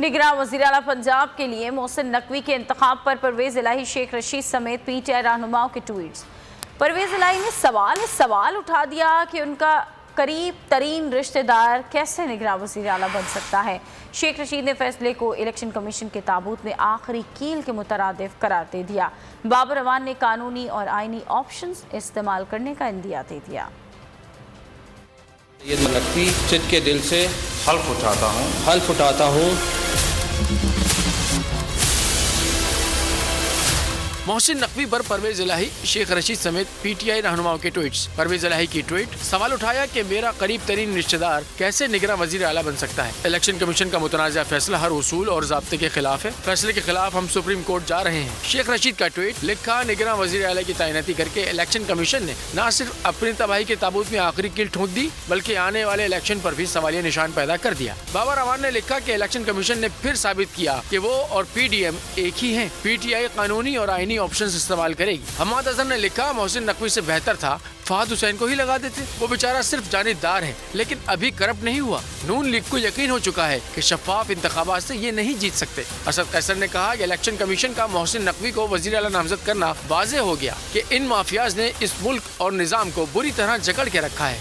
निगरान वज़ीर आला पंजाब के लिए मोहसिन नकवी के इंतखाब पर परवेज़ इलाही, शेख रशीद समेत PTI रहनुमाओं के ट्वीट्स। परवेज़ इलाही ने सवाल उठा दिया कि उनका करीब तरीन रिश्तेदार कैसे निगरान वज़ीर आला बन सकता है। शेख रशीद ने फैसले को इलेक्शन कमीशन के ताबूत में आखिरी कील के मुतरादिफ करार दे दिया। बाबर अवान ने कानूनी और आइनी ऑप्शंस इस्तेमाल करने का इंदिया दे दिया। ये नकवी सिद्ध के दिल से हल्फ उठाता हूँ। मोहसिन नकवी पर परवेज़ इलाही, शेख रशीद समेत PTI रहनुमाओं के ट्वीट्स। परवेज़ इलाही की ट्वीट, सवाल उठाया कि मेरा करीब तरीन रिश्तेदार कैसे निगरान वज़ीर आला बन सकता है। इलेक्शन कमीशन का मुतनाज़ा फैसला हर उसूल और ज़ाब्ते के खिलाफ है। फैसले के खिलाफ हम सुप्रीम कोर्ट जा रहे हैं। शेख रशीद का ट्वीट, लिखा, निगरान वज़ीर आला की तैनाती करके इलेक्शन कमीशन ने न सिर्फ अपनी तबाही के ताबूत में आखिरी कील ठोक दी, बल्कि आने वाले इलेक्शन पर भी सवालिया निशान पैदा कर दिया। बाबर अवान ने लिखा कि इलेक्शन कमीशन ने फिर साबित किया कि वो और PDM एक ही हैं। PTI कानूनी और आइनी ऑप्शंस इस्तेमाल करेगी। हमाद अजहर ने लिखा, मोहसिन नकवी से बेहतर था फहद हुसैन को ही लगा देते। वो बेचारा सिर्फ जानिबदार है, लेकिन अभी करप्ट नहीं हुआ। नून लीग को यकीन हो चुका है कि शफाफ इंतखाबात से ये नहीं जीत सकते। असद कैसर ने कहा कि इलेक्शन कमीशन का मोहसिन नकवी को वज़ीर आला नामजद करना वाज़ेह हो गया कि इन माफियाज ने इस मुल्क और निज़ाम को बुरी तरह जकड़ के रखा है।